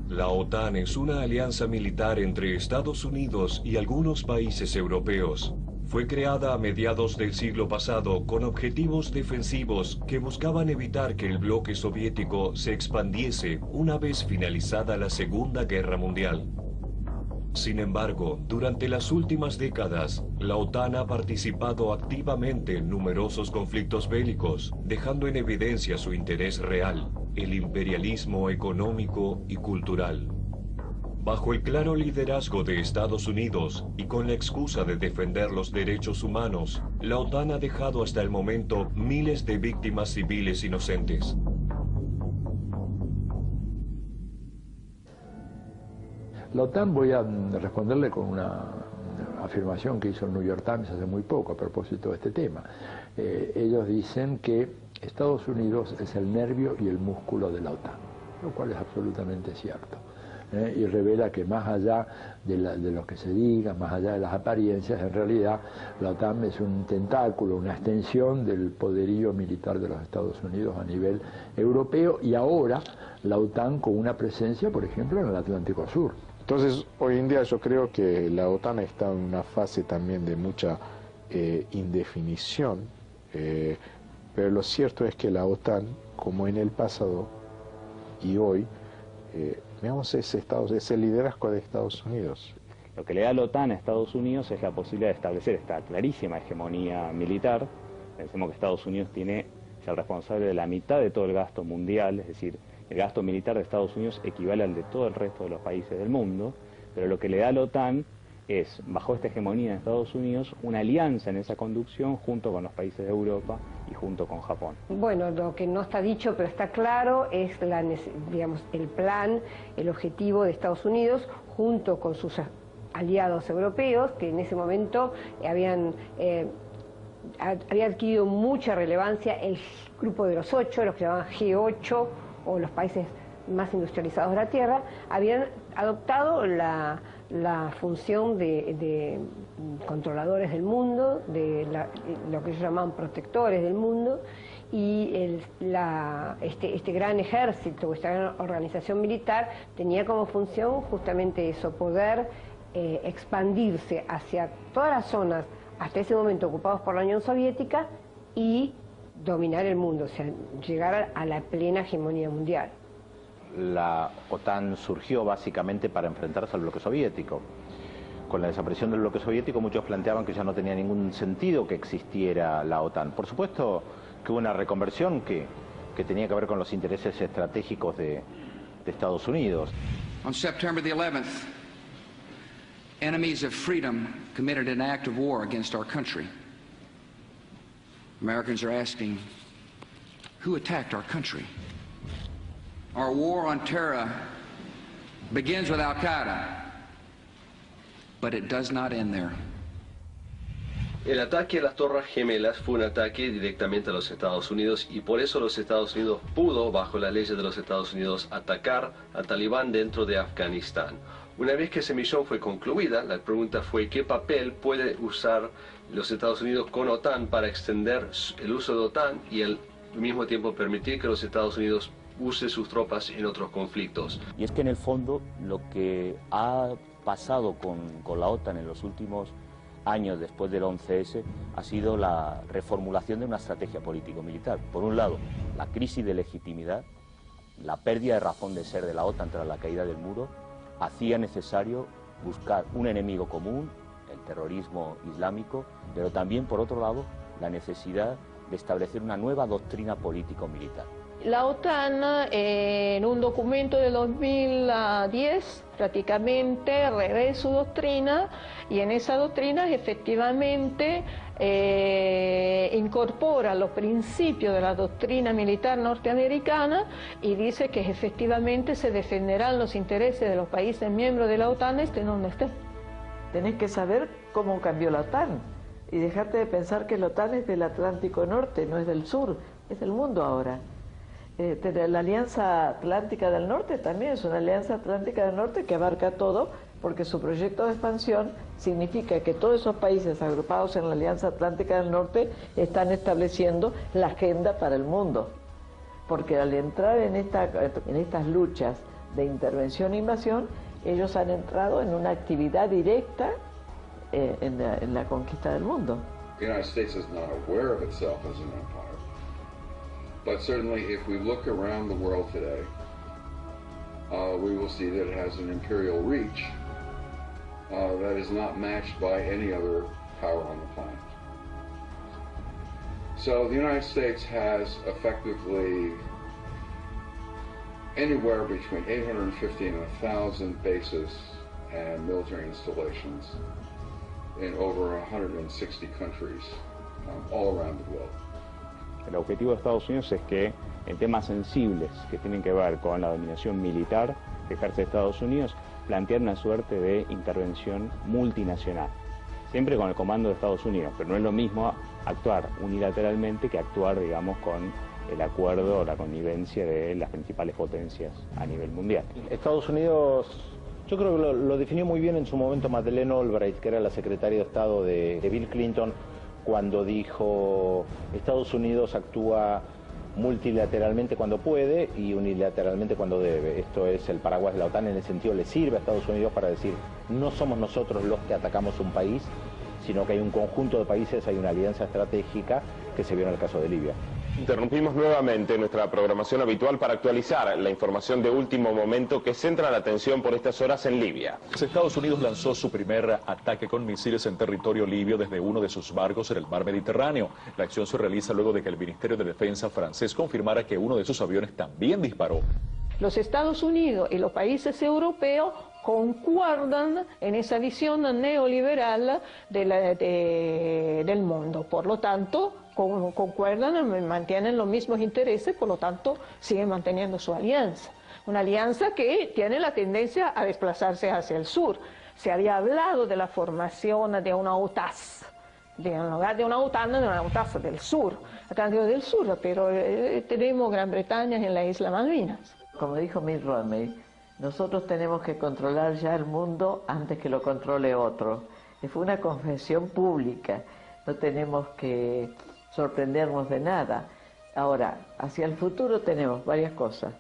La OTAN es una alianza militar entre Estados Unidos y algunos países europeos. Fue creada a mediados del siglo pasado con objetivos defensivos que buscaban evitar que el bloque soviético se expandiese una vez finalizada la Segunda Guerra Mundial. Sin embargo, durante las últimas décadas, la OTAN ha participado activamente en numerosos conflictos bélicos, dejando en evidencia su interés real, el imperialismo económico y cultural. Bajo el claro liderazgo de Estados Unidos y con la excusa de defender los derechos humanos, la OTAN ha dejado hasta el momento miles de víctimas civiles inocentes. La OTAN, voy a responderle con una afirmación que hizo el New York Times hace muy poco a propósito de este tema. Ellos dicen que Estados Unidos es el nervio y el músculo de la OTAN, lo cual es absolutamente cierto. Y revela que más allá de lo que se diga, más allá de las apariencias, en realidad la OTAN es un tentáculo, una extensión del poderío militar de los Estados Unidos a nivel europeo, y ahora la OTAN con una presencia, por ejemplo, en el Atlántico Sur. Entonces, hoy en día yo creo que la OTAN está en una fase también de mucha indefinición, pero lo cierto es que la OTAN, como en el pasado y hoy, veamos ese liderazgo de Estados Unidos. Lo que le da la OTAN a Estados Unidos es la posibilidad de establecer esta clarísima hegemonía militar. Pensemos que Estados Unidos es el responsable de la mitad de todo el gasto mundial, es decir, el gasto militar de Estados Unidos equivale al de todo el resto de los países del mundo, pero lo que le da a la OTAN es, bajo esta hegemonía de Estados Unidos, una alianza en esa conducción junto con los países de Europa y junto con Japón. Bueno, lo que no está dicho pero está claro es el plan, el objetivo de Estados Unidos junto con sus aliados europeos, que en ese momento había adquirido mucha relevancia el grupo de los 8, los que llamaban G8, o los países más industrializados de la Tierra, habían adoptado la función de controladores del mundo, lo que ellos llamaban protectores del mundo, y este gran ejército, esta gran organización militar, tenía como función justamente eso, poder expandirse hacia todas las zonas hasta ese momento ocupados por la Unión Soviética y dominar el mundo, o sea, llegar a la plena hegemonía mundial. La OTAN surgió básicamente para enfrentarse al bloque soviético. Con la desaparición del bloque soviético muchos planteaban que ya no tenía ningún sentido que existiera la OTAN. Por supuesto que hubo una reconversión que tenía que ver con los intereses estratégicos de Estados Unidos. On September the 11th, enemies of freedom committed an act of war against our country. Americans are asking, who attacked our country? Our war on terror begins with Al-Qaeda, but it does not end there. El ataque a las Torres Gemelas fue un ataque directamente a los Estados Unidos, y por eso los Estados Unidos pudo, bajo las leyes de los Estados Unidos, atacar a Talibán dentro de Afganistán. Una vez que esa misión fue concluida, la pregunta fue qué papel puede usar los Estados Unidos con OTAN para extender el uso de OTAN y al mismo tiempo permitir que los Estados Unidos use sus tropas en otros conflictos. Y es que en el fondo lo que ha pasado con la OTAN en los últimos años después del 11S ha sido la reformulación de una estrategia político-militar. Por un lado, la crisis de legitimidad, la pérdida de razón de ser de la OTAN tras la caída del muro, hacía necesario buscar un enemigo común, el terrorismo islámico, pero también, por otro lado, la necesidad de establecer una nueva doctrina político-militar. La OTAN, en un documento de 2010, prácticamente revé su doctrina, y en esa doctrina efectivamente incorpora los principios de la doctrina militar norteamericana y dice que efectivamente se defenderán los intereses de los países miembros de la OTAN estén donde estén. Tenés que saber cómo cambió la OTAN y dejarte de pensar que la OTAN es del Atlántico Norte, no es del sur, es del mundo ahora. La Alianza Atlántica del Norte también es una Alianza Atlántica del Norte que abarca todo, porque su proyecto de expansión significa que todos esos países agrupados en la Alianza Atlántica del Norte están estableciendo la agenda para el mundo. Porque al entrar en estas luchas de intervención e invasión, ellos han entrado en una actividad directa en la conquista del mundo. The United States is not aware of itself as an empire, but certainly if we look around the world today, we will see that it has an imperial reach that is not matched by any other power on the planet. So the United States has effectively anywhere between 850 and 1,000 bases and military installations in over 160 countries all around the globe. El objetivo de Estados Unidos es que en temas sensibles que tienen que ver con la dominación militar que ejerce Estados Unidos, plantear una suerte de intervención multinacional, siempre con el comando de Estados Unidos, pero no es lo mismo actuar unilateralmente que actuar, digamos, con el acuerdo o la connivencia de las principales potencias a nivel mundial. Estados Unidos, yo creo que lo definió muy bien en su momento Madeleine Albright, que era la secretaria de Estado de Bill Clinton, cuando dijo: Estados Unidos actúa multilateralmente cuando puede y unilateralmente cuando debe. Esto es el paraguas de la OTAN, en el sentido le sirve a Estados Unidos para decir: no somos nosotros los que atacamos un país, sino que hay un conjunto de países, hay una alianza estratégica que se vio en el caso de Libia. Interrumpimos nuevamente nuestra programación habitual para actualizar la información de último momento que centra la atención por estas horas en Libia. Estados Unidos lanzó su primer ataque con misiles en territorio libio desde uno de sus barcos en el mar Mediterráneo. La acción se realiza luego de que el Ministerio de Defensa francés confirmara que uno de sus aviones también disparó. Los Estados Unidos y los países europeos concuerdan en esa visión neoliberal del mundo. Por lo tanto, concuerdan, mantienen los mismos intereses, por lo tanto, siguen manteniendo su alianza. Una alianza que tiene la tendencia a desplazarse hacia el sur. Se había hablado de la formación de una OTAS, en lugar de una OTAN, de una OTAS del sur, Atlántico del Sur, pero tenemos Gran Bretaña en la isla Malvinas. Como dijo Mitt Romney, nosotros tenemos que controlar ya el mundo antes que lo controle otro. Fue una confesión pública, no tenemos que sorprendernos de nada. Ahora, hacia el futuro tenemos varias cosas.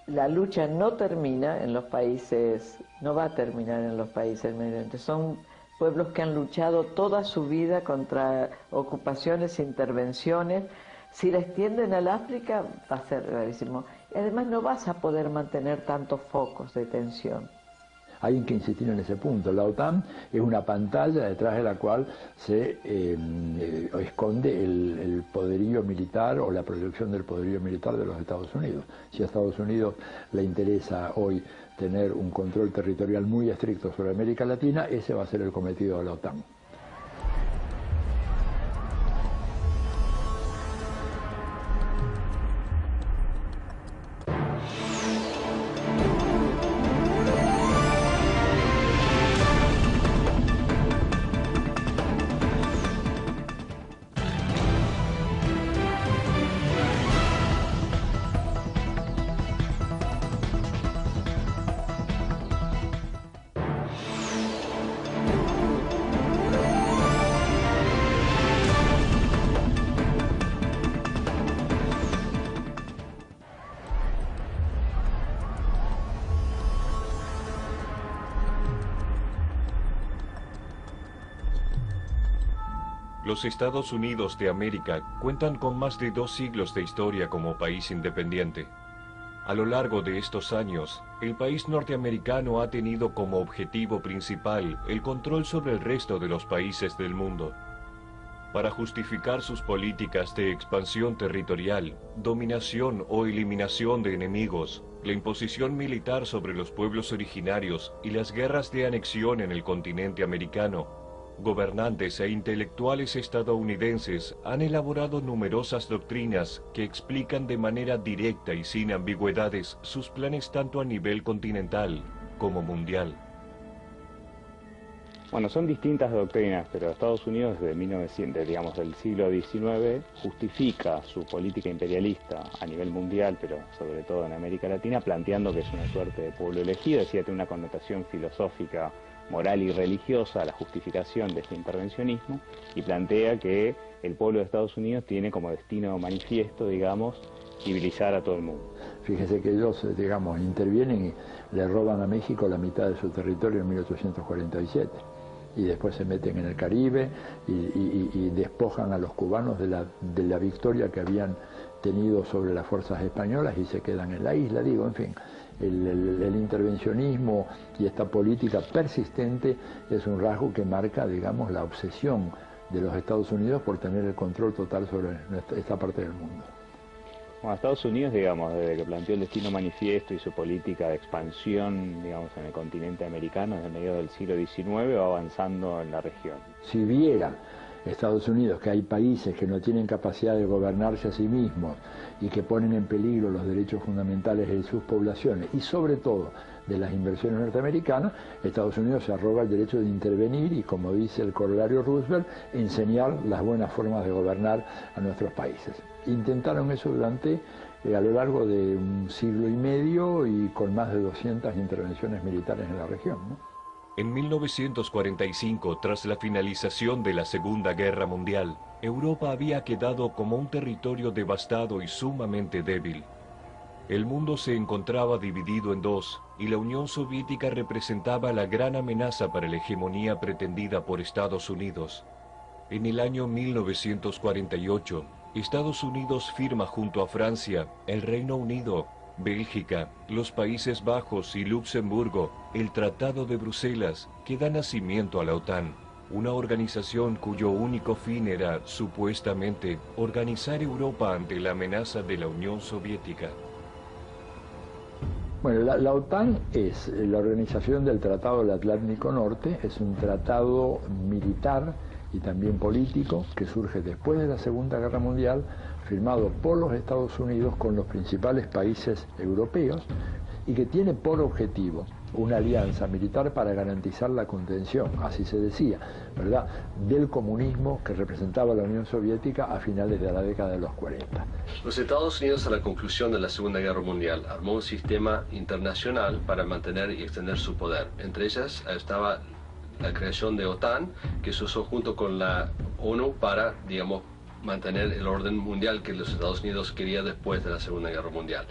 La lucha no termina en los países, no va a terminar en los países mediante. Son pueblos que han luchado toda su vida contra ocupaciones, intervenciones. Si la extienden al África va a ser gravísimo. Y además no vas a poder mantener tantos focos de tensión. Hay que insistir en ese punto. La OTAN es una pantalla detrás de la cual se esconde el poderío militar o la proyección del poderío militar de los Estados Unidos. Si a Estados Unidos le interesa hoy tener un control territorial muy estricto sobre América Latina, ese va a ser el cometido de la OTAN. Los Estados Unidos de América cuentan con más de 2 siglos de historia como país independiente. A lo largo de estos años, el país norteamericano ha tenido como objetivo principal el control sobre el resto de los países del mundo. Para justificar sus políticas de expansión territorial, dominación o eliminación de enemigos, la imposición militar sobre los pueblos originarios y las guerras de anexión en el continente americano, gobernantes e intelectuales estadounidenses han elaborado numerosas doctrinas que explican de manera directa y sin ambigüedades sus planes tanto a nivel continental como mundial. Bueno, son distintas doctrinas, pero Estados Unidos desde del siglo XIX justifica su política imperialista a nivel mundial, pero sobre todo en América Latina, planteando que es una suerte de pueblo elegido, es decir, tiene una connotación filosófica, moral y religiosa a la justificación de este intervencionismo, y plantea que el pueblo de Estados Unidos tiene como destino manifiesto, digamos, civilizar a todo el mundo. Fíjese que ellos, digamos, intervienen y le roban a México la mitad de su territorio en 1847. Y después se meten en el Caribe y despojan a los cubanos de la victoria que habían tenido sobre las fuerzas españolas y se quedan en la isla. Digo, en fin, el intervencionismo y esta política persistente es un rasgo que marca, digamos, la obsesión de los Estados Unidos por tener el control total sobre esta parte del mundo. Bueno, Estados Unidos, digamos, desde que planteó el destino manifiesto y su política de expansión, digamos, en el continente americano desde mediados del siglo XIX, va avanzando en la región. Si viera Estados Unidos que hay países que no tienen capacidad de gobernarse a sí mismos y que ponen en peligro los derechos fundamentales de sus poblaciones y sobre todo de las inversiones norteamericanas, Estados Unidos se arroga el derecho de intervenir y, como dice el corolario Roosevelt, enseñar las buenas formas de gobernar a nuestros países. Intentaron eso durante, a lo largo de un siglo y medio y con más de 200 intervenciones militares en la región, ¿no? En 1945, tras la finalización de la Segunda Guerra Mundial, Europa había quedado como un territorio devastado y sumamente débil. El mundo se encontraba dividido en dos, y la Unión Soviética representaba la gran amenaza para la hegemonía pretendida por Estados Unidos. En el año 1948, Estados Unidos firma junto a Francia, el Reino Unido, Bélgica, los Países Bajos y Luxemburgo el Tratado de Bruselas, que da nacimiento a la OTAN, una organización cuyo único fin era, supuestamente, organizar Europa ante la amenaza de la Unión Soviética. Bueno, la OTAN es la organización del Tratado del Atlántico Norte, es un tratado militar y también político que surge después de la Segunda Guerra Mundial, firmado por los Estados Unidos con los principales países europeos y que tiene por objetivo una alianza militar para garantizar la contención, así se decía, ¿verdad?, del comunismo que representaba la Unión Soviética a finales de la década de los 40. Los Estados Unidos, a la conclusión de la Segunda Guerra Mundial, armó un sistema internacional para mantener y extender su poder. Entre ellas estaba la creación de OTAN, que se usó junto con la ONU para, digamos, mantener el orden mundial que los Estados Unidos quería después de la Segunda Guerra Mundial.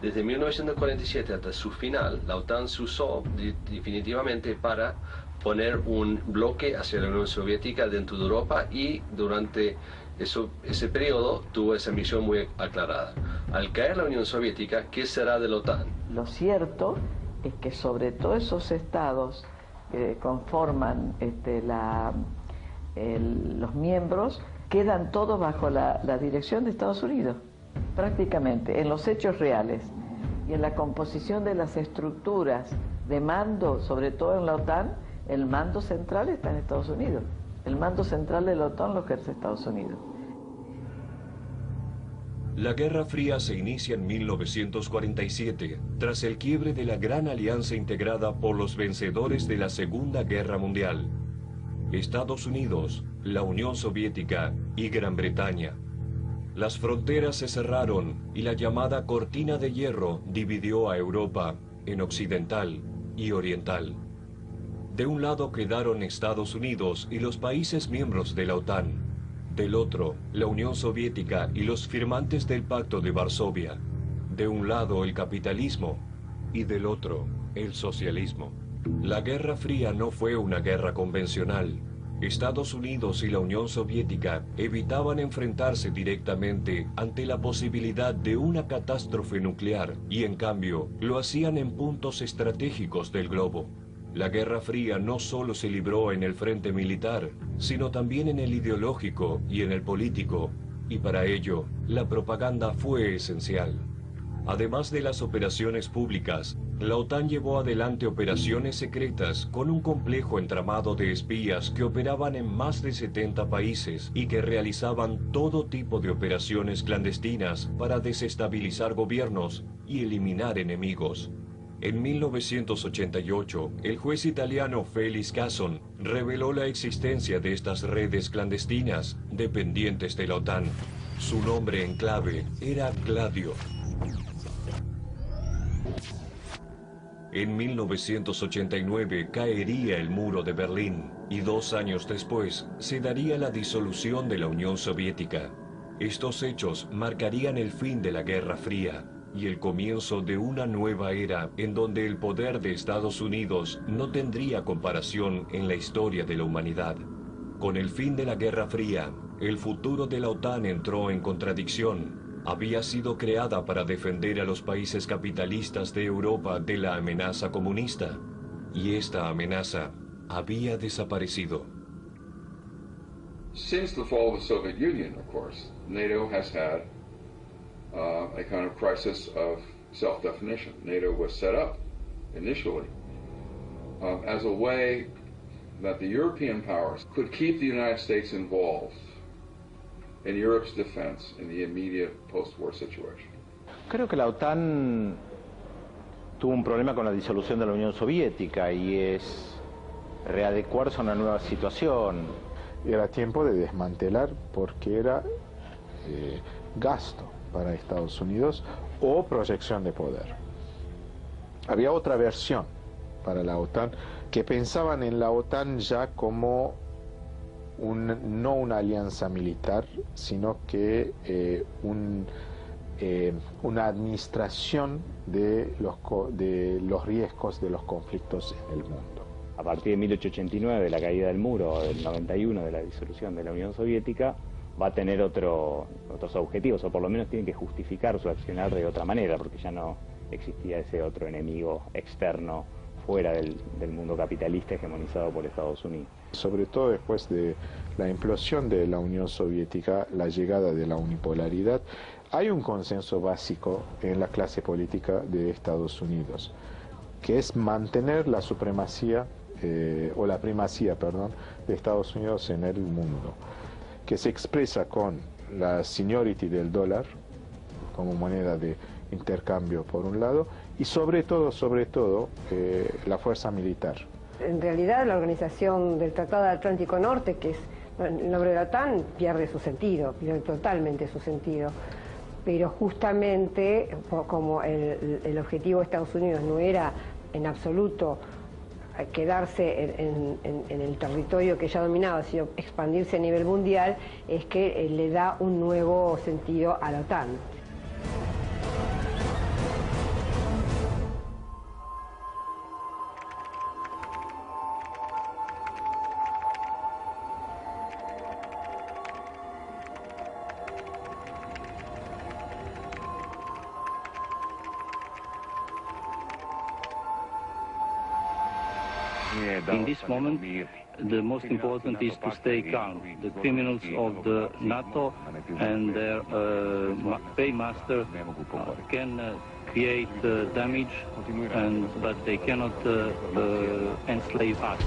Desde 1947 hasta su final, la OTAN se usó definitivamente para poner un bloque hacia la Unión Soviética dentro de Europa y durante ese periodo tuvo esa misión muy aclarada. Al caer la Unión Soviética, ¿qué será de la OTAN? Lo cierto es que sobre todo esos estados que conforman los miembros, quedan todos bajo la dirección de Estados Unidos, prácticamente, en los hechos reales. Y en la composición de las estructuras de mando, sobre todo en la OTAN, el mando central está en Estados Unidos. El mando central de la OTAN lo ejerce Estados Unidos. La Guerra Fría se inicia en 1947, tras el quiebre de la gran alianza integrada por los vencedores de la Segunda Guerra Mundial: Estados Unidos, la Unión Soviética y Gran Bretaña. Las fronteras se cerraron y la llamada cortina de hierro dividió a Europa en occidental y oriental. De un lado quedaron Estados Unidos y los países miembros de la OTAN. Del otro, la Unión Soviética y los firmantes del Pacto de Varsovia. De un lado el capitalismo y del otro el socialismo. La Guerra Fría no fue una guerra convencional. Estados Unidos y la Unión Soviética evitaban enfrentarse directamente ante la posibilidad de una catástrofe nuclear y en cambio lo hacían en puntos estratégicos del globo. La Guerra Fría no solo se libró en el frente militar, sino también en el ideológico y en el político, y para ello la propaganda fue esencial. Además de las operaciones públicas, la OTAN llevó adelante operaciones secretas con un complejo entramado de espías que operaban en más de 70 países y que realizaban todo tipo de operaciones clandestinas para desestabilizar gobiernos y eliminar enemigos. En 1988, el juez italiano Felix Casson reveló la existencia de estas redes clandestinas dependientes de la OTAN. Su nombre en clave era Gladio. En 1989 caería el muro de Berlín y 2 años después se daría la disolución de la Unión Soviética. Estos hechos marcarían el fin de la Guerra Fría y el comienzo de una nueva era en donde el poder de Estados Unidos no tendría comparación en la historia de la humanidad. Con el fin de la Guerra Fría, el futuro de la OTAN entró en contradicción. Había sido creada para defender a los países capitalistas de Europa de la amenaza comunista, y esta amenaza había desaparecido. Since the fall of the Soviet Union, of course, NATO has had a kind of crisis of self-definition. NATO was set up initially as a way that the European powers could keep the United States involved in Europe's defense in the immediate post-war situation. Creo que la OTAN tuvo un problema con la disolución de la Unión Soviética y es readecuarse a una nueva situación. Era tiempo de desmantelar porque era gasto para Estados Unidos o proyección de poder. Había otra versión para la OTAN que pensaban en la OTAN ya como no una alianza militar, sino que una administración de los riesgos de los conflictos en el mundo. A partir de 1889, de la caída del muro, del 91, de la disolución de la Unión Soviética, va a tener otros objetivos, o por lo menos tienen que justificar su accionar de otra manera, porque ya no existía ese otro enemigo externo fuera del mundo capitalista hegemonizado por Estados Unidos. Sobre todo después de la implosión de la Unión Soviética, la llegada de la unipolaridad, hay un consenso básico en la clase política de Estados Unidos, que es mantener la supremacía, o la primacía, perdón, de Estados Unidos en el mundo, que se expresa con la seniority del dólar como moneda de intercambio por un lado, y sobre todo, la fuerza militar. En realidad la organización del Tratado del Atlántico Norte, que es el nombre de la OTAN, pierde su sentido, pierde totalmente su sentido. Pero justamente como el objetivo de Estados Unidos no era en absoluto quedarse en el territorio que ya dominaba, sino expandirse a nivel mundial, es que le da un nuevo sentido a la OTAN. In this moment, the most important is to stay calm. The criminals of the NATO and their paymaster can create damage, but they cannot enslave us.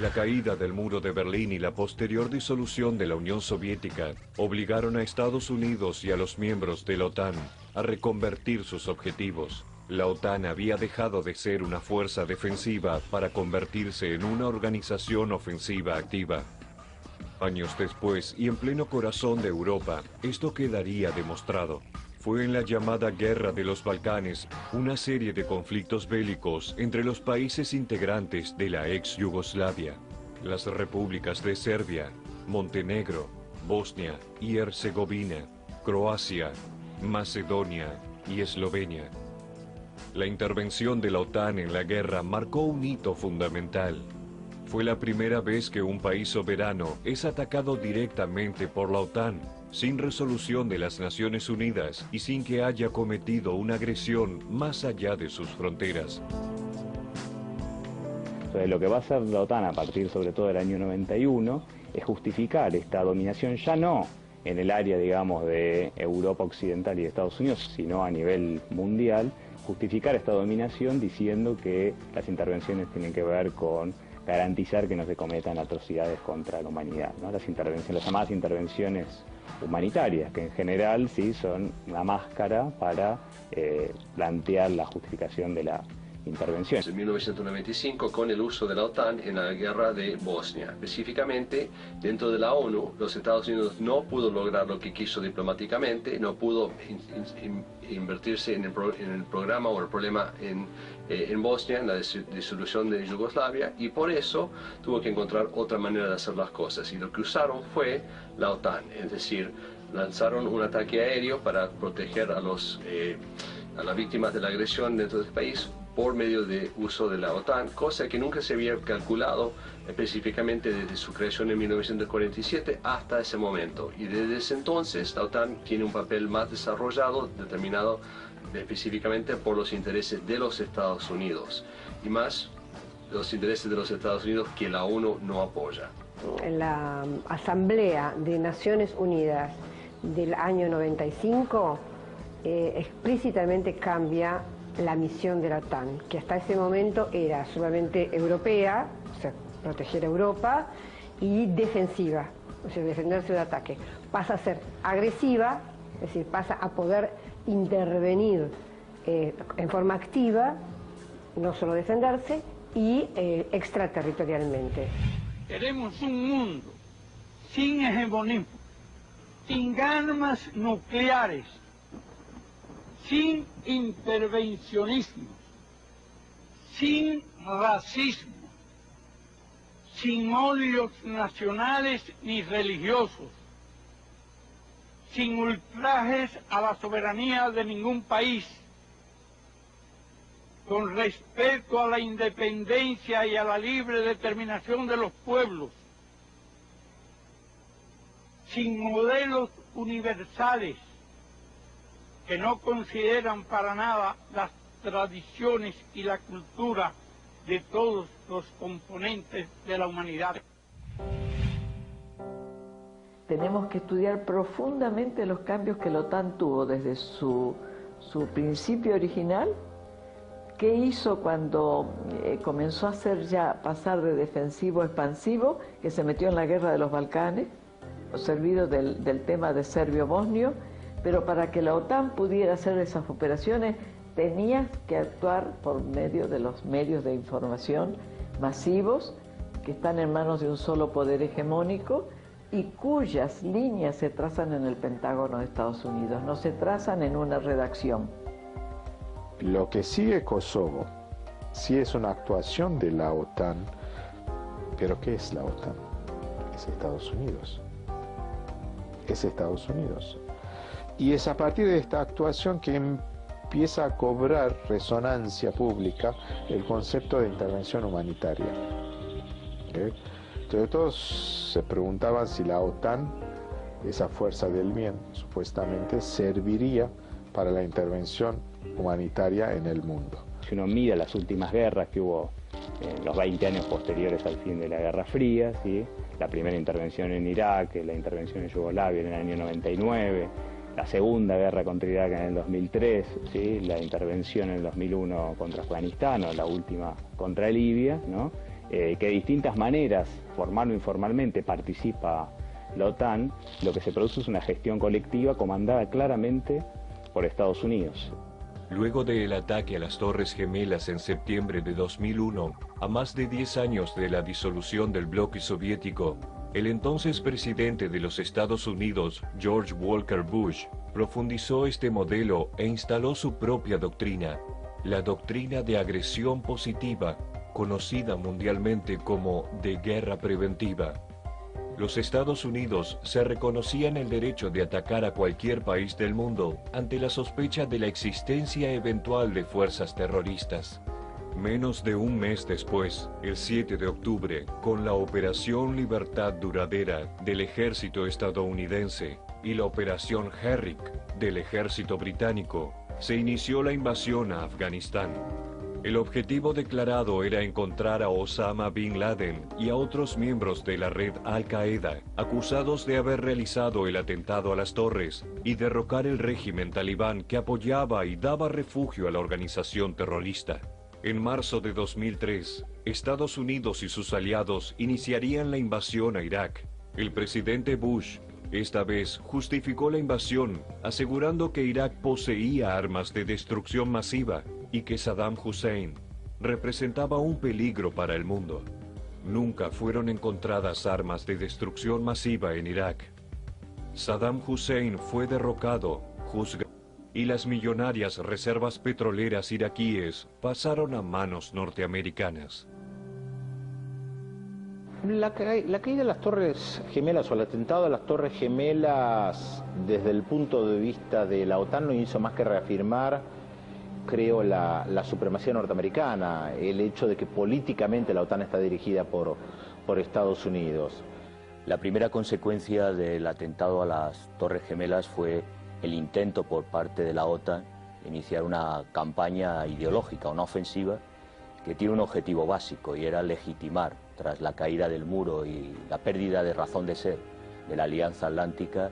La caída del muro de Berlín y la posterior disolución de la Unión Soviética obligaron a Estados Unidos y a los miembros de la OTAN a reconvertir sus objetivos. La OTAN había dejado de ser una fuerza defensiva para convertirse en una organización ofensiva activa. Años después, y en pleno corazón de Europa, esto quedaría demostrado. Fue en la llamada Guerra de los Balcanes, una serie de conflictos bélicos entre los países integrantes de la ex Yugoslavia, las repúblicas de Serbia, Montenegro, Bosnia y Herzegovina, Croacia, Macedonia y Eslovenia. La intervención de la OTAN en la guerra marcó un hito fundamental. Fue la primera vez que un país soberano es atacado directamente por la OTAN, sin resolución de las Naciones Unidas y sin que haya cometido una agresión más allá de sus fronteras. Entonces, lo que va a hacer la OTAN a partir sobre todo del año 91 es justificar esta dominación ya no en el área, digamos, de Europa Occidental y de Estados Unidos, sino a nivel mundial, justificar esta dominación diciendo que las intervenciones tienen que ver con garantizar que no se cometan atrocidades contra la humanidad, ¿no? Las llamadas intervenciones humanitarias, que en general sí son una máscara para plantear la justificación de la intervención. En 1995, con el uso de la OTAN en la guerra de Bosnia. Específicamente, dentro de la ONU, los Estados Unidos no pudo lograr lo que quiso diplomáticamente, no pudo invertirse en el programa o el problema en Bosnia, en la disolución de Yugoslavia, y por eso tuvo que encontrar otra manera de hacer las cosas. Y lo que usaron fue la OTAN, es decir, lanzaron un ataque aéreo para proteger a las víctimas de la agresión dentro del país por medio de uso de la OTAN, cosa que nunca se había calculado específicamente desde su creación en 1947 hasta ese momento. Y desde ese entonces la OTAN tiene un papel más desarrollado, determinado específicamente por los intereses de los Estados Unidos, y más los intereses de los Estados Unidos que la ONU no apoya. En la Asamblea de Naciones Unidas del año 95 explícitamente cambia la misión de la OTAN, que hasta ese momento era solamente europea, o sea, proteger a Europa, y defensiva, o sea, defenderse de ataque. Pasa a ser agresiva, es decir, pasa a poder intervenir en forma activa, no solo defenderse, y extraterritorialmente. Queremos un mundo sin hegemonismo, sin armas nucleares, sin intervencionismo, sin racismo, sin odios nacionales ni religiosos, sin ultrajes a la soberanía de ningún país, con respeto a la independencia y a la libre determinación de los pueblos, sin modelos universales que no consideran para nada las tradiciones y la cultura de todos los componentes de la humanidad. Tenemos que estudiar profundamente los cambios que la OTAN tuvo desde su principio original. ¿Qué hizo cuando comenzó a pasar de defensivo a expansivo, que se metió en la guerra de los Balcanes, servido del tema de serbio-bosnio? Pero para que la OTAN pudiera hacer esas operaciones, tenía que actuar por medio de los medios de información masivos, que están en manos de un solo poder hegemónico y cuyas líneas se trazan en el Pentágono de Estados Unidos, no se trazan en una redacción. Lo que sigue Kosovo, sí es una actuación de la OTAN, pero ¿qué es la OTAN? Es Estados Unidos. Es Estados Unidos. Y es a partir de esta actuación que empieza a cobrar resonancia pública el concepto de intervención humanitaria. ¿Okay? Entonces todos se preguntaban si la OTAN, esa fuerza del bien, supuestamente serviría para la intervención humanitaria en el mundo. Si uno mira las últimas guerras que hubo en los 20 años posteriores al fin de la Guerra Fría, ¿sí? La primera intervención en Irak, la intervención en Yugoslavia en el año 99, la segunda guerra contra Irak en el 2003, ¿sí? La intervención en el 2001 contra Afganistán, o la última contra Libia, ¿no? Que de distintas maneras, formal o informalmente, participa la OTAN. Lo que se produce es una gestión colectiva comandada claramente por Estados Unidos. Luego del ataque a las Torres Gemelas en septiembre de 2001, a más de 10 años de la disolución del bloque soviético, el entonces presidente de los Estados Unidos, George Walker Bush, profundizó este modelo e instaló su propia doctrina, la doctrina de agresión positiva, conocida mundialmente como de guerra preventiva. Los Estados Unidos se reconocían el derecho de atacar a cualquier país del mundo ante la sospecha de la existencia eventual de fuerzas terroristas. Menos de un mes después, el 7 de octubre, con la Operación Libertad Duradera del ejército estadounidense y la Operación Herrick del ejército británico, se inició la invasión a Afganistán. El objetivo declarado era encontrar a Osama Bin Laden y a otros miembros de la red Al-Qaeda, acusados de haber realizado el atentado a las torres, y derrocar el régimen talibán que apoyaba y daba refugio a la organización terrorista. En marzo de 2003, Estados Unidos y sus aliados iniciarían la invasión a Irak. El presidente Bush, esta vez, justificó la invasión, asegurando que Irak poseía armas de destrucción masiva y que Saddam Hussein representaba un peligro para el mundo. Nunca fueron encontradas armas de destrucción masiva en Irak. Saddam Hussein fue derrocado, juzgado, y las millonarias reservas petroleras iraquíes pasaron a manos norteamericanas. La caída de las Torres Gemelas o el atentado a las Torres Gemelas desde el punto de vista de la OTAN no hizo más que reafirmar, creo, la supremacía norteamericana, el hecho de que políticamente la OTAN está dirigida por Estados Unidos. La primera consecuencia del atentado a las Torres Gemelas fue el intento por parte de la OTAN de iniciar una campaña ideológica, una ofensiva que tiene un objetivo básico y era legitimar, tras la caída del muro y la pérdida de razón de ser de la Alianza Atlántica,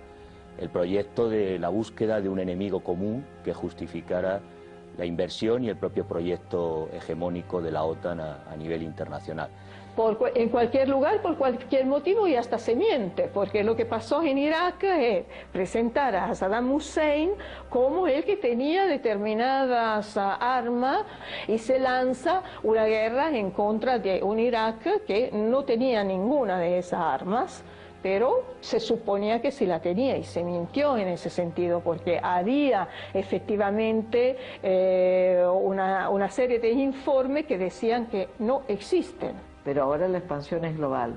el proyecto de la búsqueda de un enemigo común que justificara la inversión y el propio proyecto hegemónico de la OTAN a nivel internacional. En cualquier lugar, por cualquier motivo, y hasta se miente, porque lo que pasó en Irak es presentar a Saddam Hussein como el que tenía determinadas armas y se lanza una guerra en contra de un Irak que no tenía ninguna de esas armas, pero se suponía que sí la tenía y se mintió en ese sentido porque había efectivamente una serie de informes que decían que no existen. Pero ahora la expansión es global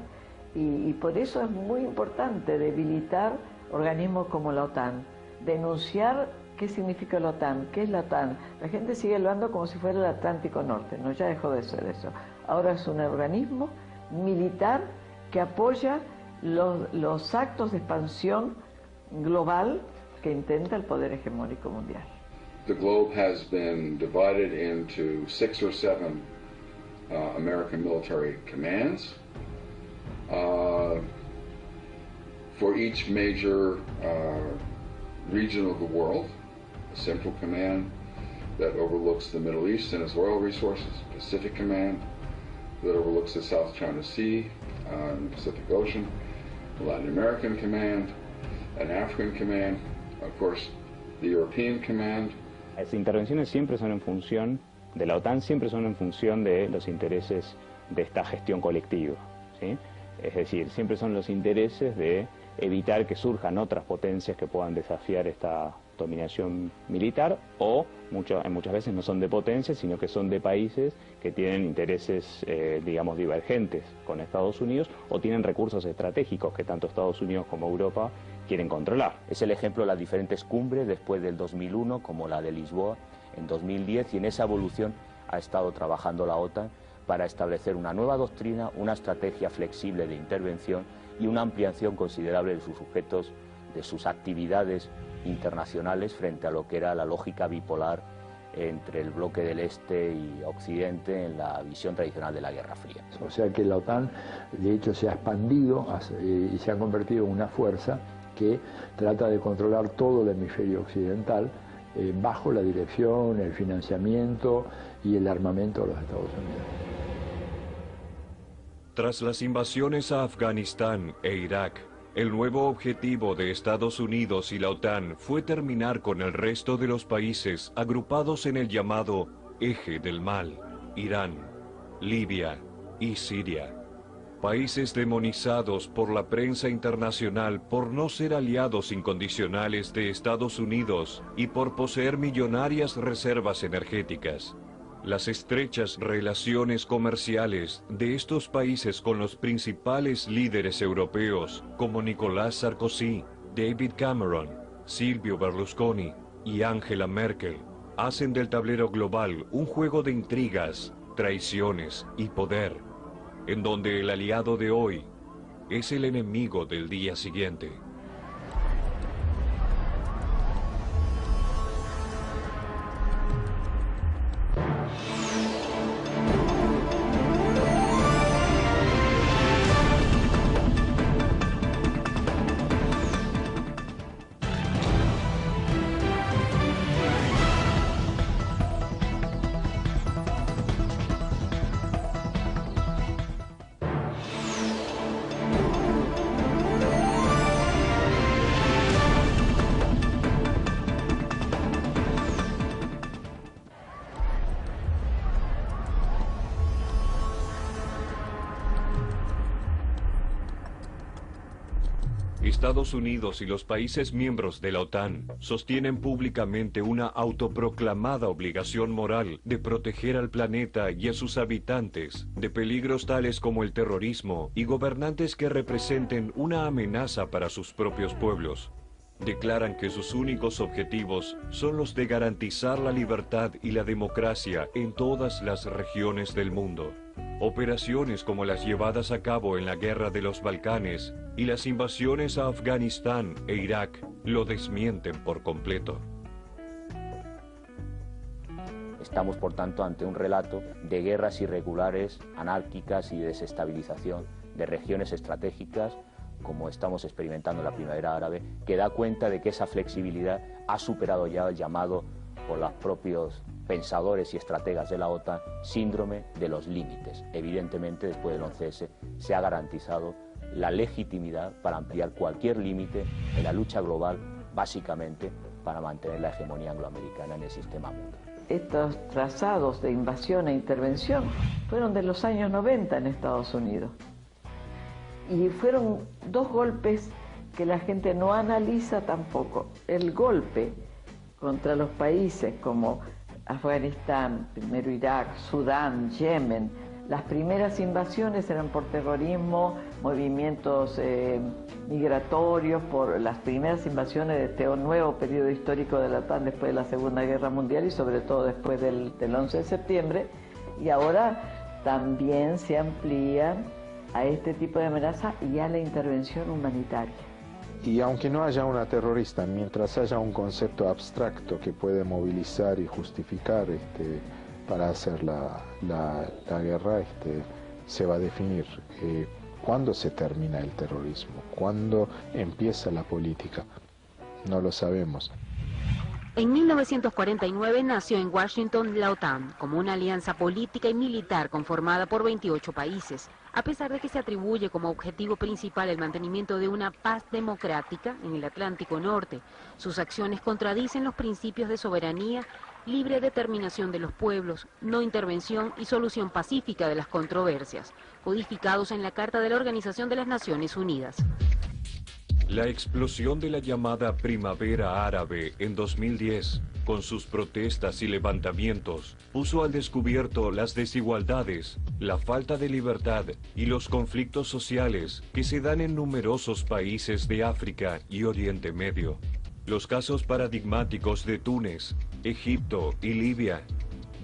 y por eso es muy importante debilitar organismos como la OTAN, denunciar qué significa la OTAN, qué es la OTAN. La gente sigue hablando como si fuera el Atlántico Norte, no, ya dejó de ser eso. Ahora es un organismo militar que apoya los actos de expansión global que intenta el poder hegemónico mundial. The globe has been divided into 6 or 7 American military commands for each major region of the world. A Central Command that overlooks the Middle East and its oil resources, Pacific Command that overlooks the South China Sea and the Pacific Ocean, the Latin American Command, an African Command, of course the European Command. Las intervenciones siempre son en función de la OTAN, siempre son en función de los intereses de esta gestión colectiva, ¿sí? Es decir, siempre son los intereses de evitar que surjan otras potencias que puedan desafiar esta dominación militar o muchas veces no son de potencias, sino que son de países que tienen intereses, digamos, divergentes con Estados Unidos o tienen recursos estratégicos que tanto Estados Unidos como Europa quieren controlar. Es el ejemplo de las diferentes cumbres después del 2001, como la de Lisboa en 2010, y en esa evolución ha estado trabajando la OTAN para establecer una nueva doctrina, una estrategia flexible de intervención y una ampliación considerable de sus sujetos, de sus actividades internacionales frente a lo que era la lógica bipolar entre el bloque del Este y Occidente en la visión tradicional de la Guerra Fría. O sea que la OTAN, de hecho, se ha expandido y se ha convertido en una fuerza que trata de controlar todo el hemisferio occidental bajo la dirección, el financiamiento y el armamento de los Estados Unidos. Tras las invasiones a Afganistán e Irak, el nuevo objetivo de Estados Unidos y la OTAN fue terminar con el resto de los países agrupados en el llamado Eje del Mal, Irán, Libia y Siria. Países demonizados por la prensa internacional por no ser aliados incondicionales de Estados Unidos y por poseer millonarias reservas energéticas. Las estrechas relaciones comerciales de estos países con los principales líderes europeos como Nicolás Sarkozy, David Cameron, Silvio Berlusconi y Angela Merkel hacen del tablero global un juego de intrigas, traiciones y poder, en donde el aliado de hoy es el enemigo del día siguiente. Estados Unidos y los países miembros de la OTAN sostienen públicamente una autoproclamada obligación moral de proteger al planeta y a sus habitantes de peligros tales como el terrorismo y gobernantes que representen una amenaza para sus propios pueblos. Declaran que sus únicos objetivos son los de garantizar la libertad y la democracia en todas las regiones del mundo. Operaciones como las llevadas a cabo en la Guerra de los Balcanes y las invasiones a Afganistán e Irak lo desmienten por completo. Estamos, por tanto, ante un relato de guerras irregulares, anárquicas y de desestabilización de regiones estratégicas, como estamos experimentando en la primavera árabe, que da cuenta de que esa flexibilidad ha superado ya el llamado por los propios pensadores y estrategas de la OTAN síndrome de los límites. Evidentemente, después del 11S se ha garantizado la legitimidad para ampliar cualquier límite en la lucha global, básicamente para mantener la hegemonía angloamericana en el sistema mundial. Estos trazados de invasión e intervención fueron de los años 90 en Estados Unidos. Y fueron dos golpes que la gente no analiza tampoco. El golpe contra los países como Afganistán, primero Irak, Sudán, Yemen. Las primeras invasiones eran por terrorismo, movimientos migratorios, por las primeras invasiones de este nuevo periodo histórico de la OTAN después de la Segunda Guerra Mundial y sobre todo después del 11 de septiembre. Y ahora también se amplían a este tipo de amenaza y a la intervención humanitaria. Y aunque no haya una terrorista, mientras haya un concepto abstracto que puede movilizar y justificar para hacer la guerra, se va a definir cuándo se termina el terrorismo, cuándo empieza la política. No lo sabemos. En 1949 nació en Washington la OTAN, como una alianza política y militar conformada por 28 países. A pesar de que se atribuye como objetivo principal el mantenimiento de una paz democrática en el Atlántico Norte, sus acciones contradicen los principios de soberanía, libre determinación de los pueblos, no intervención y solución pacífica de las controversias, codificados en la Carta de la Organización de las Naciones Unidas. La explosión de la llamada Primavera Árabe en 2010, con sus protestas y levantamientos, puso al descubierto las desigualdades, la falta de libertad y los conflictos sociales que se dan en numerosos países de África y Oriente Medio. Los casos paradigmáticos de Túnez, Egipto y Libia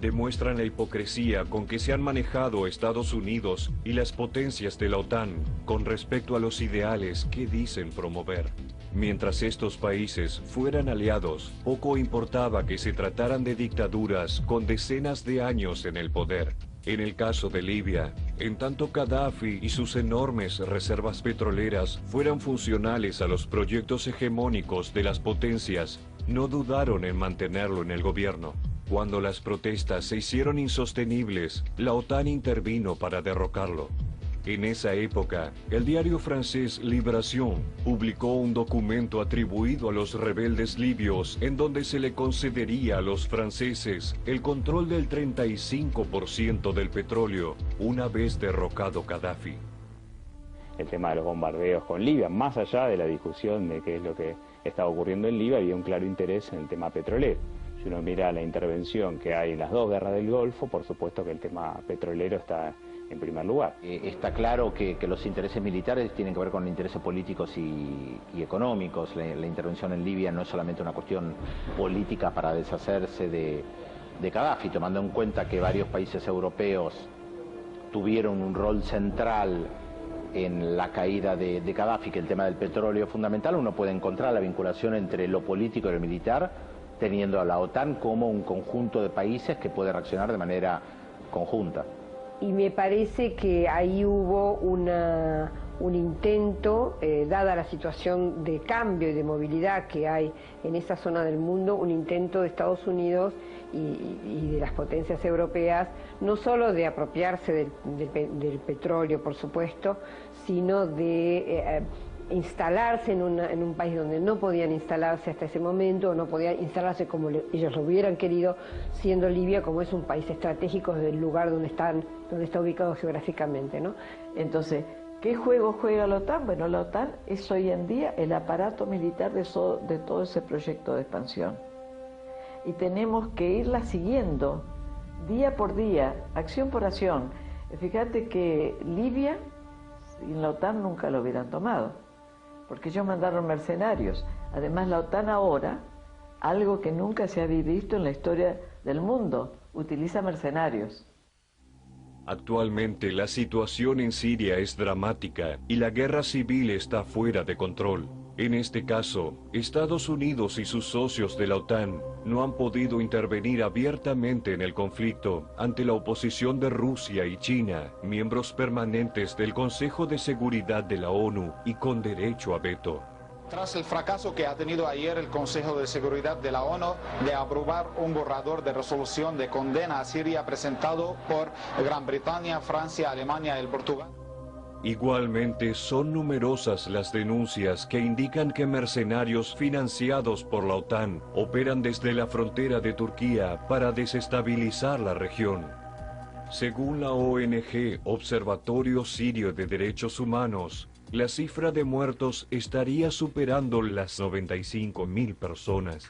demuestran la hipocresía con que se han manejado Estados Unidos y las potencias de la OTAN con respecto a los ideales que dicen promover. Mientras estos países fueran aliados, poco importaba que se trataran de dictaduras con decenas de años en el poder. En el caso de Libia, en tanto Gaddafi y sus enormes reservas petroleras fueran funcionales a los proyectos hegemónicos de las potencias, no dudaron en mantenerlo en el gobierno. Cuando las protestas se hicieron insostenibles, la OTAN intervino para derrocarlo. En esa época, el diario francés Libération publicó un documento atribuido a los rebeldes libios en donde se le concedería a los franceses el control del 35% del petróleo una vez derrocado Gaddafi. El tema de los bombardeos con Libia, más allá de la discusión de qué es lo que estaba ocurriendo en Libia, había un claro interés en el tema petrolero. Si uno mira la intervención que hay en las dos guerras del Golfo, por supuesto que el tema petrolero está en primer lugar. Está claro que los intereses militares tienen que ver con intereses políticos y económicos. La intervención en Libia no es solamente una cuestión política para deshacerse de Gaddafi, tomando en cuenta que varios países europeos tuvieron un rol central en la caída de Gaddafi, que el tema del petróleo es fundamental. Uno puede encontrar la vinculación entre lo político y lo militar, teniendo a la OTAN como un conjunto de países que puede reaccionar de manera conjunta. Y me parece que ahí hubo un intento, dada la situación de cambio y de movilidad que hay en esa zona del mundo, un intento de Estados Unidos y de las potencias europeas, no solo de apropiarse del petróleo, por supuesto, sino de instalarse en un país donde no podían instalarse hasta ese momento, o no podían instalarse como ellos lo hubieran querido, siendo Libia, como es un país estratégico desde el lugar donde está ubicado geográficamente, ¿no? Entonces, ¿qué juego juega la OTAN? Bueno, la OTAN es hoy en día el aparato militar de todo ese proyecto de expansión. Y tenemos que irla siguiendo día por día, acción por acción. Fíjate que Libia, sin la OTAN nunca lo hubieran tomado, porque ellos mandaron mercenarios. Además, la OTAN ahora, algo que nunca se había visto en la historia del mundo, utiliza mercenarios. Actualmente la situación en Siria es dramática y la guerra civil está fuera de control. En este caso, Estados Unidos y sus socios de la OTAN no han podido intervenir abiertamente en el conflicto ante la oposición de Rusia y China, miembros permanentes del Consejo de Seguridad de la ONU y con derecho a veto. Tras el fracaso que ha tenido ayer el Consejo de Seguridad de la ONU de aprobar un borrador de resolución de condena a Siria presentado por Gran Bretaña, Francia, Alemania y Portugal. Igualmente, son numerosas las denuncias que indican que mercenarios financiados por la OTAN operan desde la frontera de Turquía para desestabilizar la región. Según la ONG Observatorio Sirio de Derechos Humanos, la cifra de muertos estaría superando las 95.000 personas.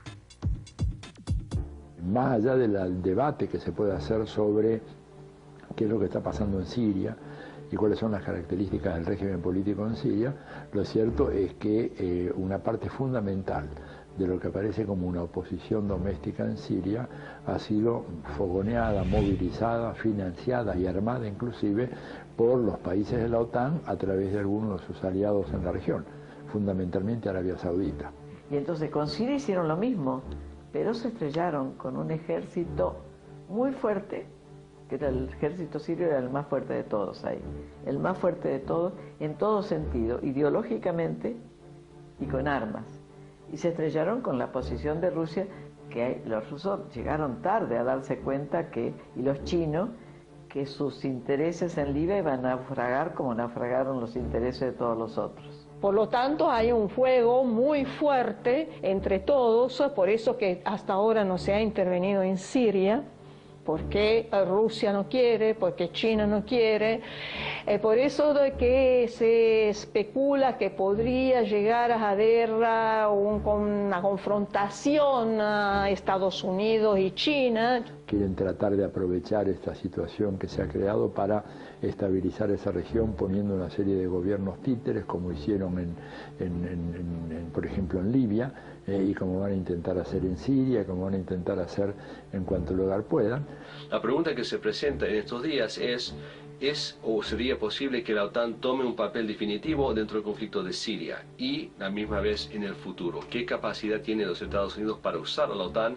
Más allá del debate que se puede hacer sobre qué es lo que está pasando en Siria y cuáles son las características del régimen político en Siria, lo cierto es que una parte fundamental de lo que aparece como una oposición doméstica en Siria ha sido fogoneada, movilizada, financiada y armada inclusive por los países de la OTAN a través de algunos de sus aliados en la región, fundamentalmente Arabia Saudita. Y entonces con Siria hicieron lo mismo, pero se estrellaron con un ejército muy fuerte, que era el ejército sirio, era el más fuerte de todos ahí, el más fuerte de todos en todo sentido, ideológicamente y con armas. Y se estrellaron con la posición de Rusia, que los rusos llegaron tarde a darse cuenta que, y los chinos, que sus intereses en Libia iban a naufragar como naufragaron los intereses de todos los otros. Por lo tanto, hay un fuego muy fuerte entre todos, por eso que hasta ahora no se ha intervenido en Siria, porque Rusia no quiere, porque China no quiere, por eso de que se especula que podría llegar a haber una confrontación a Estados Unidos y China. Quieren tratar de aprovechar esta situación que se ha creado para estabilizar esa región poniendo una serie de gobiernos títeres como hicieron por ejemplo en Libia y como van a intentar hacer en Siria, como van a intentar hacer en cuanto lugar puedan. La pregunta que se presenta en estos días ¿es o sería posible que la OTAN tome un papel definitivo dentro del conflicto de Siria y la misma vez en el futuro? ¿Qué capacidad tiene los Estados Unidos para usar a la OTAN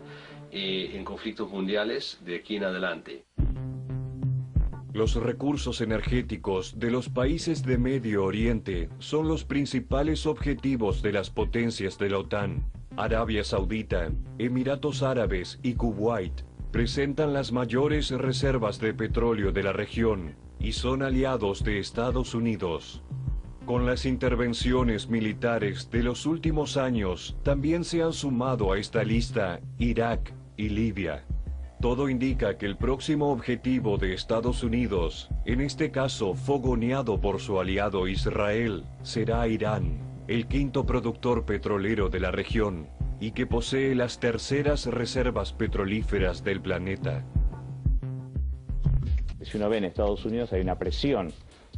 en conflictos mundiales de aquí en adelante? Los recursos energéticos de los países de Medio Oriente son los principales objetivos de las potencias de la OTAN. Arabia Saudita, Emiratos Árabes y Kuwait presentan las mayores reservas de petróleo de la región y son aliados de Estados Unidos. Con las intervenciones militares de los últimos años, también se han sumado a esta lista Irak y Libia. Todo indica que el próximo objetivo de Estados Unidos, en este caso fogoneado por su aliado Israel, será Irán, el quinto productor petrolero de la región, y que posee las terceras reservas petrolíferas del planeta. Si uno ve en Estados Unidos hay una presión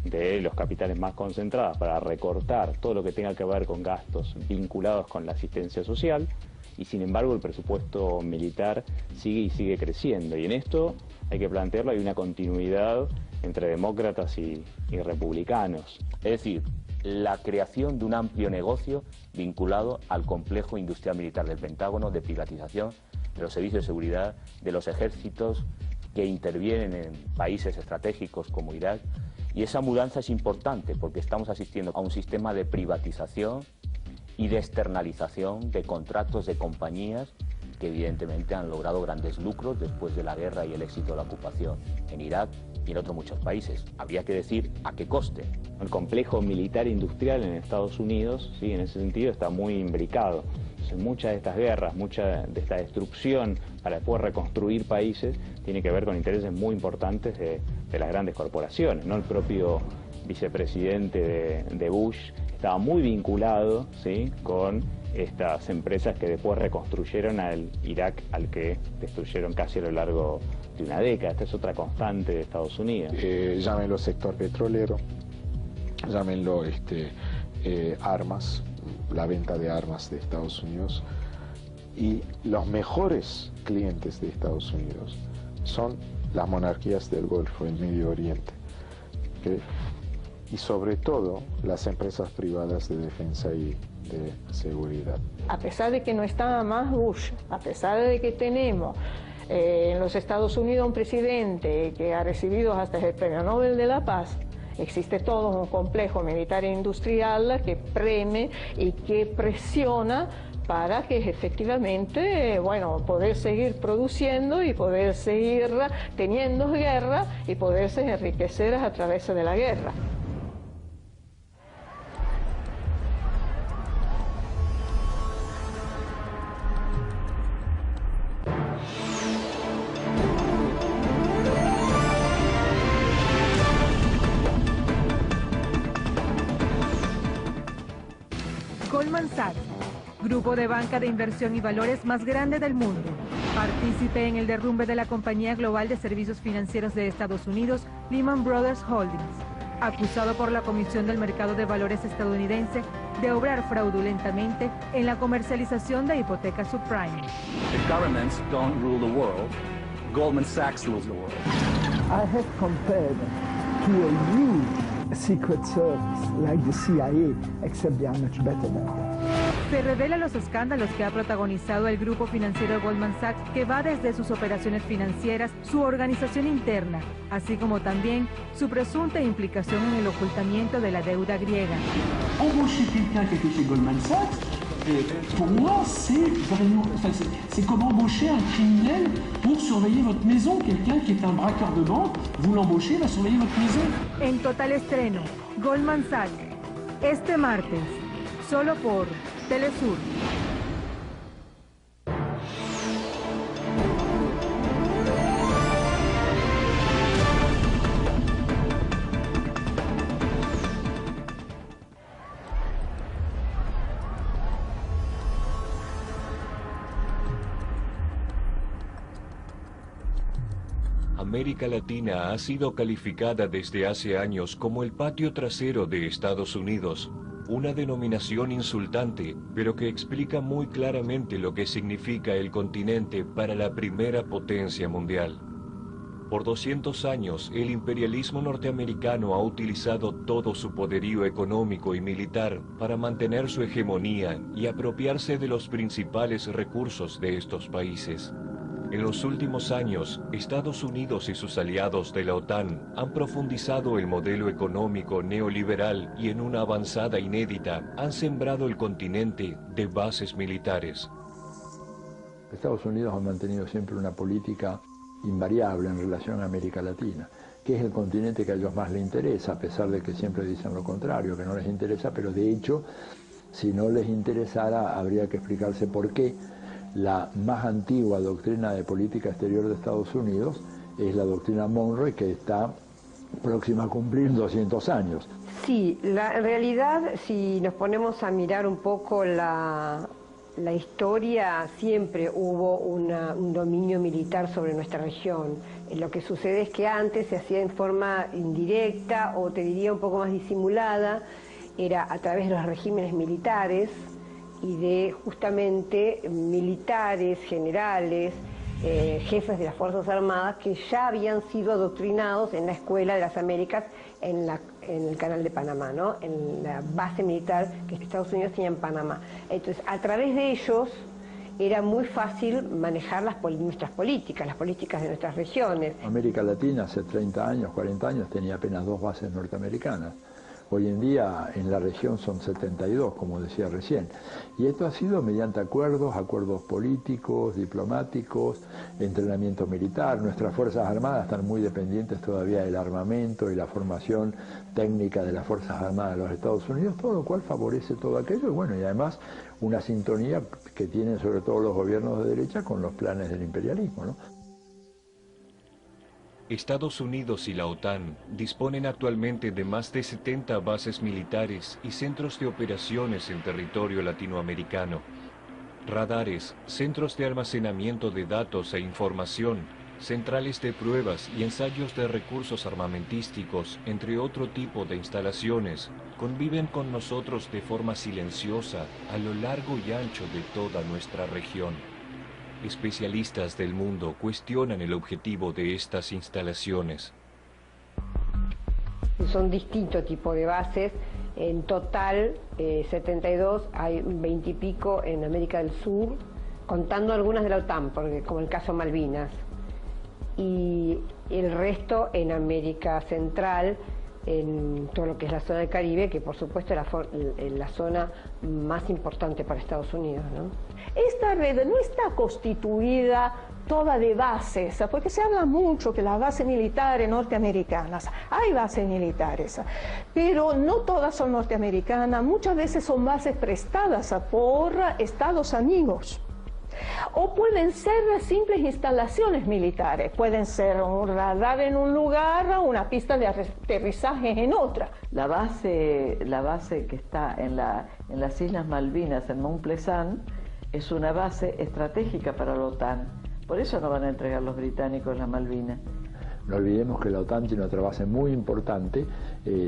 de los capitales más concentrados para recortar todo lo que tenga que ver con gastos vinculados con la asistencia social, y sin embargo el presupuesto militar sigue creciendo, y en esto hay que plantearlo, hay una continuidad entre demócratas y republicanos. Es decir, la creación de un amplio negocio vinculado al complejo industrial militar del Pentágono, de privatización de los servicios de seguridad, de los ejércitos que intervienen en países estratégicos como Irak. Y esa mudanza es importante porque estamos asistiendo a un sistema de privatización y de externalización de contratos de compañías que evidentemente han logrado grandes lucros después de la guerra y el éxito de la ocupación en Irak y en otros muchos países. Habría que decir a qué coste. El complejo militar industrial en Estados Unidos, sí, en ese sentido está muy imbricado. Entonces, muchas de estas guerras, mucha de esta destrucción para después reconstruir países tiene que ver con intereses muy importantes de las grandes corporaciones, ¿no? El propio vicepresidente de Bush estaba muy vinculado, ¿sí?, con estas empresas que después reconstruyeron al Irak, al que destruyeron casi a lo largo de una década. Esta es otra constante de Estados Unidos. Llámenlo sector petrolero, llámenlo armas, la venta de armas de Estados Unidos, y los mejores clientes de Estados Unidos son las monarquías del Golfo, el Medio Oriente, ¿okay? Y sobre todo las empresas privadas de defensa y de seguridad. A pesar de que no está más Bush, a pesar de que tenemos en los Estados Unidos un presidente que ha recibido hasta el Premio Nobel de la Paz, existe todo un complejo militar e industrial que preme y que presiona para que efectivamente, bueno, poder seguir produciendo y poder seguir teniendo guerra y poderse enriquecer a través de la guerra. Goldman Sachs, grupo de banca de inversión y valores más grande del mundo, partícipe en el derrumbe de la compañía global de servicios financieros de Estados Unidos, Lehman Brothers Holdings, acusado por la Comisión del Mercado de Valores estadounidense de obrar fraudulentamente en la comercialización de hipotecas subprime. If governments don't rule the world, Goldman Sachs rules the world. I have compared to a huge secret service like the CIA, except they are much better than that. Se revela los escándalos que ha protagonizado el grupo financiero Goldman Sachs, que va desde sus operaciones financieras, su organización interna, así como también su presunta implicación en el ocultamiento de la deuda griega. Embaucher quelqu'un qui était chez Goldman Sachs, pour moi, c'est comme embaucher un criminel pour surveiller votre maison. Quelqu'un qui est un braqueur de banque, vous l'embauchez, va surveiller votre maison. En total estreno, Goldman Sachs, este martes, solo por Telesur. América Latina ha sido calificada desde hace años como el patio trasero de Estados Unidos, una denominación insultante, pero que explica muy claramente lo que significa el continente para la primera potencia mundial. Por 200 años, el imperialismo norteamericano ha utilizado todo su poderío económico y militar para mantener su hegemonía y apropiarse de los principales recursos de estos países. En los últimos años, Estados Unidos y sus aliados de la OTAN han profundizado el modelo económico neoliberal y en una avanzada inédita han sembrado el continente de bases militares. Estados Unidos ha mantenido siempre una política invariable en relación a América Latina, que es el continente que a ellos más les interesa, a pesar de que siempre dicen lo contrario, que no les interesa, pero de hecho, si no les interesara, habría que explicarse por qué. La más antigua doctrina de política exterior de Estados Unidos es la doctrina Monroe, que está próxima a cumplir 200 años. Sí, en realidad, si nos ponemos a mirar un poco la historia siempre hubo un dominio militar sobre nuestra región. Lo que sucede es que antes se hacía en forma indirecta o te diría un poco más disimulada, era a través de los regímenes militares y de justamente militares, generales, jefes de las Fuerzas Armadas que ya habían sido adoctrinados en la Escuela de las Américas en el Canal de Panamá, ¿no? En la base militar que Estados Unidos tenía en Panamá. Entonces, a través de ellos era muy fácil manejar nuestras políticas, las políticas de nuestras regiones. América Latina hace 30 años, 40 años tenía apenas 2 bases norteamericanas. Hoy en día en la región son 72, como decía recién. Y esto ha sido mediante acuerdos políticos, diplomáticos, entrenamiento militar. Nuestras Fuerzas Armadas están muy dependientes todavía del armamento y la formación técnica de las Fuerzas Armadas de los Estados Unidos, todo lo cual favorece todo aquello. Y bueno, y además una sintonía que tienen sobre todo los gobiernos de derecha con los planes del imperialismo, ¿no? Estados Unidos y la OTAN disponen actualmente de más de 70 bases militares y centros de operaciones en territorio latinoamericano. Radares, centros de almacenamiento de datos e información, centrales de pruebas y ensayos de recursos armamentísticos, entre otro tipo de instalaciones, conviven con nosotros de forma silenciosa a lo largo y ancho de toda nuestra región. Especialistas del mundo cuestionan el objetivo de estas instalaciones. Son distintos tipos de bases. En total, 72, hay 20 y pico en América del Sur, contando algunas de la OTAN, porque, como el caso Malvinas. Y el resto en América Central, en todo lo que es la zona del Caribe, que por supuesto es la zona más importante para Estados Unidos, ¿no? Esta red no está constituida toda de bases, porque se habla mucho que las bases militares norteamericanas, hay bases militares, pero no todas son norteamericanas, muchas veces son bases prestadas por estados amigos. O pueden ser simples instalaciones militares, pueden ser un radar en un lugar, una pista de aterrizaje en otra. La base que está en las Islas Malvinas, en Mont Pleasant, es una base estratégica para la OTAN. Por eso no van a entregar los británicos las Malvinas. No olvidemos que la OTAN tiene otra base muy importante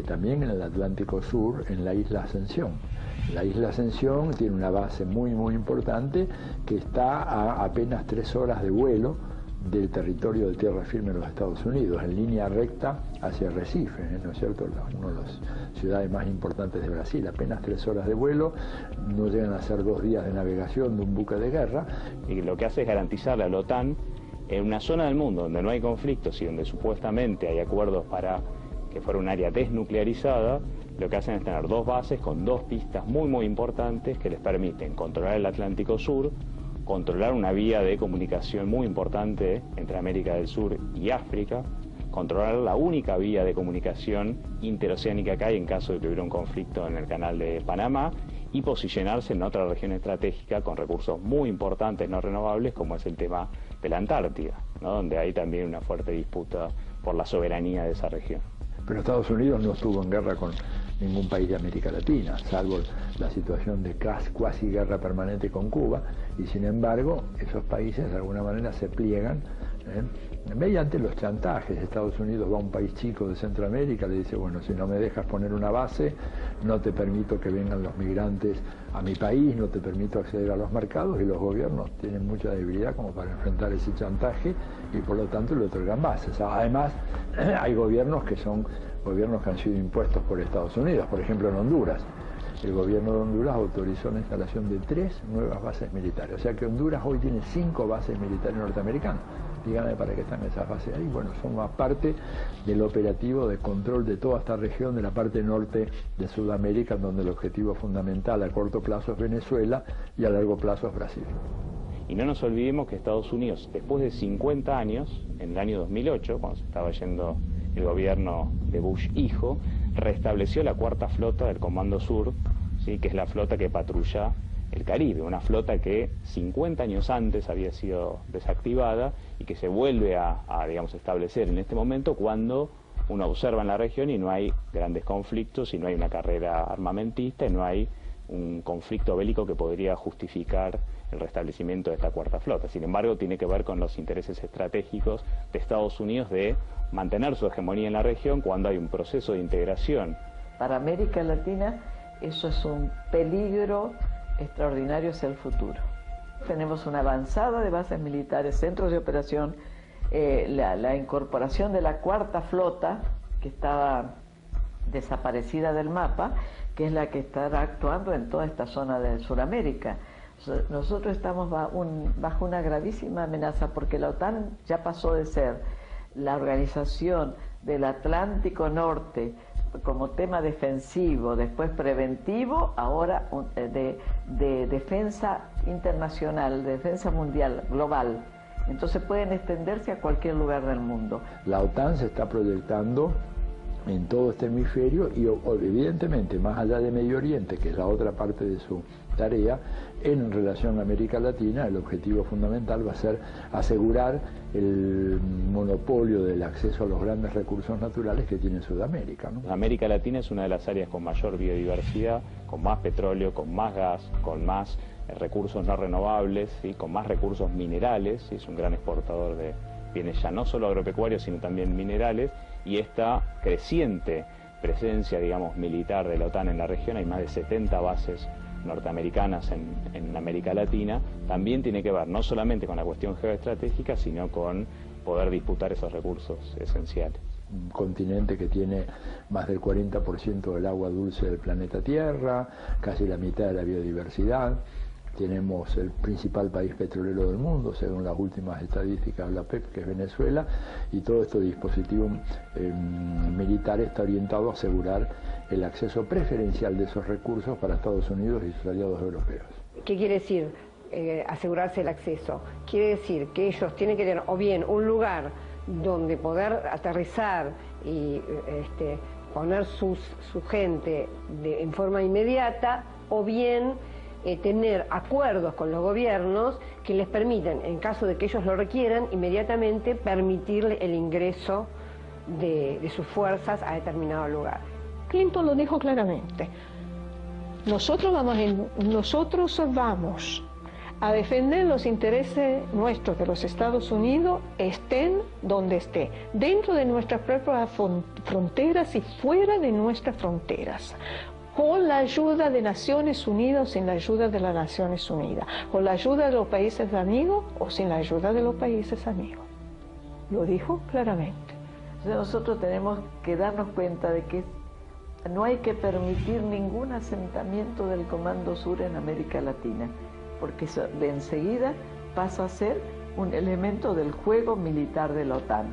también en el Atlántico Sur, en la isla Ascensión. La isla Ascensión tiene una base muy importante que está a apenas 3 horas de vuelo del territorio de tierra firme de los Estados Unidos, en línea recta hacia Recife, ¿no es cierto? Una de las ciudades más importantes de Brasil, apenas 3 horas de vuelo, no llegan a ser 2 días de navegación de un buque de guerra. Y lo que hace es garantizarle a la OTAN, en una zona del mundo donde no hay conflictos y donde supuestamente hay acuerdos para que fuera un área desnuclearizada, lo que hacen es tener 2 bases con 2 pistas muy importantes que les permiten controlar el Atlántico Sur, controlar una vía de comunicación muy importante entre América del Sur y África, controlar la única vía de comunicación interoceánica que hay en caso de que hubiera un conflicto en el canal de Panamá, y posicionarse en otra región estratégica con recursos muy importantes no renovables, como es el tema de la Antártida, ¿no? Donde hay también una fuerte disputa por la soberanía de esa región. Pero Estados Unidos no estuvo en guerra con ningún país de América Latina, salvo la situación de cuasi guerra permanente con Cuba, y sin embargo esos países de alguna manera se pliegan mediante los chantajes. Estados Unidos va a un país chico de Centroamérica, le dice, bueno, si no me dejas poner una base, no te permito que vengan los migrantes a mi país, no te permito acceder a los mercados, y los gobiernos tienen mucha debilidad como para enfrentar ese chantaje y por lo tanto le otorgan bases. Además, hay gobiernos que son gobiernos que han sido impuestos por Estados Unidos, por ejemplo en Honduras. El gobierno de Honduras autorizó la instalación de 3 nuevas bases militares, o sea que Honduras hoy tiene 5 bases militares norteamericanas. Díganme para qué están esas bases ahí. Bueno, son más parte del operativo de control de toda esta región, de la parte norte de Sudamérica, donde el objetivo fundamental a corto plazo es Venezuela y a largo plazo es Brasil. Y no nos olvidemos que Estados Unidos, después de 50 años, en el año 2008, cuando se estaba yendo el gobierno de Bush hijo, restableció la 4ª flota del Comando Sur, ¿sí? Que es la flota que patrulla el Caribe, una flota que 50 años antes había sido desactivada y que se vuelve a digamos, establecer en este momento cuando uno observa en la región y no hay grandes conflictos, y no hay una carrera armamentista, y no hay un conflicto bélico que podría justificar el restablecimiento de esta cuarta flota. Sin embargo, tiene que ver con los intereses estratégicos de Estados Unidos de mantener su hegemonía en la región cuando hay un proceso de integración. Para América Latina eso es un peligro extraordinario hacia el futuro. Tenemos una avanzada de bases militares, centros de operación, la incorporación de la cuarta flota, que estaba desaparecida del mapa, que es la que estará actuando en toda esta zona de Sudamérica. Nosotros estamos bajo una gravísima amenaza porque la OTAN ya pasó de ser la organización del Atlántico Norte como tema defensivo, después preventivo, ahora de defensa internacional, de defensa mundial, global. Entonces pueden extenderse a cualquier lugar del mundo. La OTAN se está proyectando en todo este hemisferio y evidentemente más allá de Medio Oriente, que es la otra parte de su tarea, en relación a América Latina el objetivo fundamental va a ser asegurar el monopolio del acceso a los grandes recursos naturales que tiene Sudamérica, ¿no? América Latina es una de las áreas con mayor biodiversidad, con más petróleo, con más gas, con más recursos no renovables, ¿sí? Con más recursos minerales, ¿sí? Es un gran exportador de bienes ya no solo agropecuarios sino también minerales, y esta creciente presencia, digamos, militar de la OTAN en la región, hay más de 70 bases norteamericanas en América Latina, también tiene que ver no solamente con la cuestión geoestratégica, sino con poder disputar esos recursos esenciales. Un continente que tiene más del 40% del agua dulce del planeta Tierra, casi la mitad de la biodiversidad. Tenemos el principal país petrolero del mundo, según las últimas estadísticas de la PEP, que es Venezuela, y todo este dispositivo militar está orientado a asegurar el acceso preferencial de esos recursos para Estados Unidos y sus aliados europeos. ¿Qué quiere decir asegurarse el acceso? Quiere decir que ellos tienen que tener o bien un lugar donde poder aterrizar y poner su gente en forma inmediata, o bien tener acuerdos con los gobiernos que les permitan, en caso de que ellos lo requieran, inmediatamente permitirle el ingreso de sus fuerzas a determinado lugar. Clinton lo dijo claramente. Nosotros vamos a defender los intereses nuestros de los Estados Unidos, estén donde esté, dentro de nuestras propias fronteras y fuera de nuestras fronteras, con la ayuda de Naciones Unidas o sin la ayuda de las Naciones Unidas, con la ayuda de los países amigos o sin la ayuda de los países amigos. Lo dijo claramente. Nosotros tenemos que darnos cuenta de que no hay que permitir ningún asentamiento del Comando Sur en América Latina, porque de enseguida pasa a ser un elemento del juego militar de la OTAN.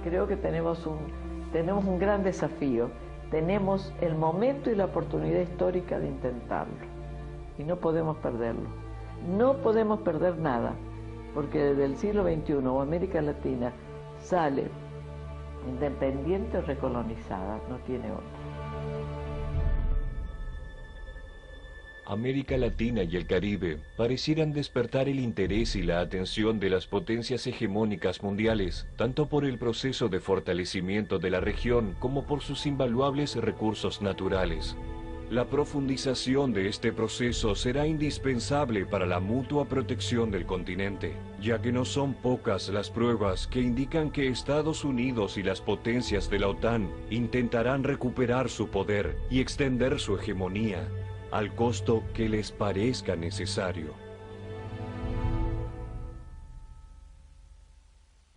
Creo que tenemos un gran desafío. Tenemos el momento y la oportunidad histórica de intentarlo y no podemos perderlo. No podemos perder nada, porque desde el siglo XXI o América Latina sale independiente o recolonizada, no tiene otra. América Latina y el Caribe parecieran despertar el interés y la atención de las potencias hegemónicas mundiales, tanto por el proceso de fortalecimiento de la región como por sus invaluables recursos naturales. La profundización de este proceso será indispensable para la mutua protección del continente, ya que no son pocas las pruebas que indican que Estados Unidos y las potencias de la OTAN intentarán recuperar su poder y extender su hegemonía, al costo que les parezca necesario.